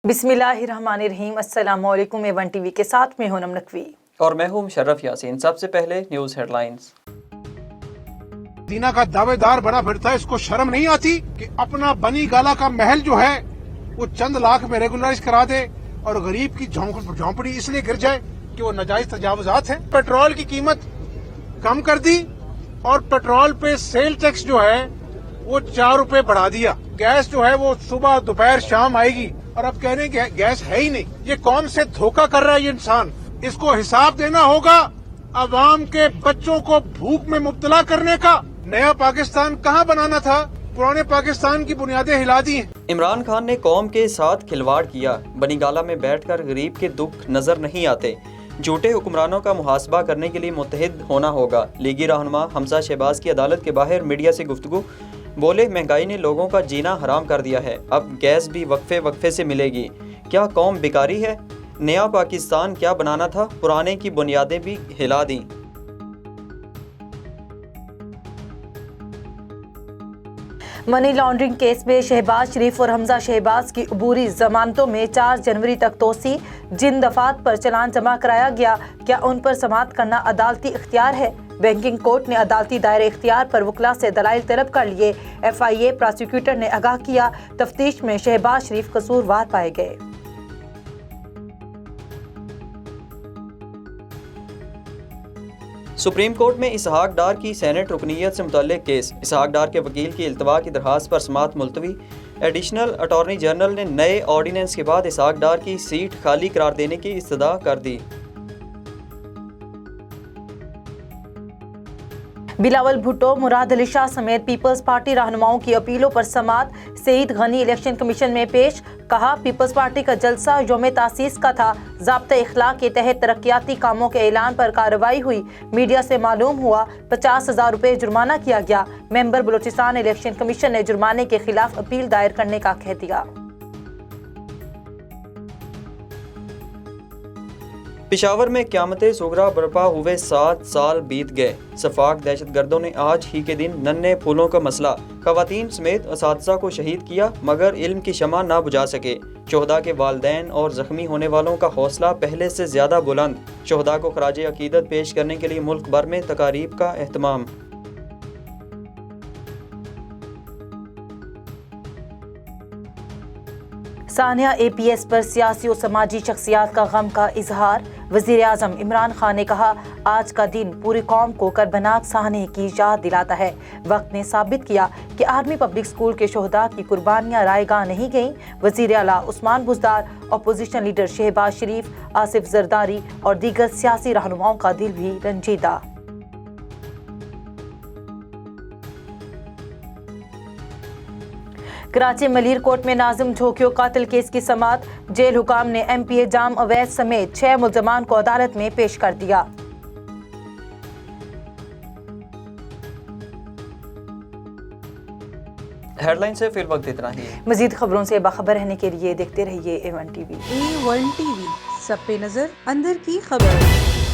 بسم اللہ الرحمن الرحیم۔ السلام علیکم۔ A1 TV کے ساتھ میں ہوں نم نقوی اور میں ہوں مشرف یاسین۔ سب سے پہلے نیوز ہیڈ لائنز۔ دینا کا دعوے دار بنا پھرتا ہے، اس کو شرم نہیں آتی کہ اپنا بنی گالا کا محل جو ہے وہ چند لاکھ میں ریگولرائز کرا دے اور غریب کی جھونپڑی اس لیے گر جائے کہ وہ ناجائز تجاوزات ہیں۔ پیٹرول کی قیمت کم کر دی اور پیٹرول پہ سیل ٹیکس جو ہے وہ 4 روپے بڑھا دیا۔ گیس جو ہے وہ صبح دوپہر شام آئے گی اور اب کہہ رہے ہیں کہ گیس ہے ہی نہیں۔ یہ قوم سے دھوکہ کر رہا ہے یہ انسان، اس کو حساب دینا ہوگا عوام کے بچوں کو بھوک میں مبتلا کرنے کا۔ نیا پاکستان کہاں بنانا تھا، پرانے پاکستان کی بنیادیں ہلا دی ہیں۔ عمران خان نے قوم کے ساتھ کھلواڑ کیا، بنی گالہ میں بیٹھ کر غریب کے دکھ نظر نہیں آتے۔ جھوٹے حکمرانوں کا محاسبہ کرنے کے لیے متحد ہونا ہوگا۔ لیگی رہنما حمزہ شہباز کی عدالت کے باہر میڈیا سے گفتگو، بولے مہنگائی نے لوگوں کا جینا حرام کر دیا ہے، اب گیس بھی وقفے وقفے سے ملے گی۔ کیا قوم بیکاری ہے؟ نیا پاکستان کیا بنانا تھا، پرانے کی بنیادیں بھی ہلا دیں۔ منی لانڈرنگ کیس میں شہباز شریف اور حمزہ شہباز کی عبوری ضمانتوں میں 4 جنوری تک توسیع۔ جن دفعات پر چلان جمع کرایا گیا، کیا ان پر سماعت کرنا عدالتی اختیار ہے؟ بینکنگ کورٹ نے عدالتی دائرہ اختیار پر وکلاء سے دلائل طلب کر لیے۔ FIA پراسیکیوٹر نے آگاہ کیا، تفتیش میں شہباز شریف قصوروار پائے گئے۔ سپریم کورٹ میں اسحاق ڈار کی سینیٹ رکنیت سے متعلق کیس۔ اسحاق ڈار کے وکیل کی التوا کی درخواست پر سماعت ملتوی۔ ایڈیشنل اٹارنی جنرل نے نئے آرڈیننس کے بعد اسحاق ڈار کی سیٹ خالی قرار دینے کی استدعا کر دی۔ بلاول بھٹو، مراد علی شاہ سمیت پیپلز پارٹی رہنماؤں کی اپیلوں پر سماعت۔ سعید غنی الیکشن کمیشن میں پیش، کہا پیپلز پارٹی کا جلسہ یوم تاسیس کا تھا، ضابطہ اخلاق کے تحت ترقیاتی کاموں کے اعلان پر کارروائی ہوئی۔ میڈیا سے معلوم ہوا 50,000 روپے جرمانہ کیا گیا۔ ممبر بلوچستان الیکشن کمیشن نے جرمانے کے خلاف اپیل دائر کرنے کا کہہ دیا۔ پشاور میں قیامت صغریٰ برپا ہوئے 7 سال بیت گئے۔ سفاق دہشت گردوں نے آج ہی کے دن ننھے پھولوں کا مسئلہ، خواتین سمیت اساتذہ کو شہید کیا مگر علم کی شمع نہ بجھا سکے۔ شہداء کے والدین اور زخمی ہونے والوں کا حوصلہ پہلے سے زیادہ بلند۔ شہداء کو خراج عقیدت پیش کرنے کے لیے ملک بھر میں تقاریب کا اہتمام۔ ثانیہ APS پر سیاسی و سماجی شخصیات کا غم کا اظہار۔ وزیر اعظم عمران خان نے کہا، آج کا دن پوری قوم کو کربناک سانحے کی یاد دلاتا ہے۔ وقت نے ثابت کیا کہ آرمی پبلک اسکول کے شہداء کی قربانیاں رائے گاہ نہیں گئیں۔ وزیر اعلیٰ عثمان بزدار، اپوزیشن لیڈر شہباز شریف، آصف زرداری اور دیگر سیاسی رہنماؤں کا دل بھی رنجیدہ۔ کراچی ملیر کورٹ میں ناظم جھوکیو قاتل کیس کی سماعت۔ جیل حکام نے MPA جام اویس سمیت 6 ملزمان کو عدالت میں پیش کر دیا۔ ہیڈ لائن سے فی الوقت اتنا ہی ہے۔ مزید خبروں سے باخبر رہنے کے لیے دیکھتے رہیے A1 TV۔ A1 TV، سب پہ نظر، اندر کی خبر۔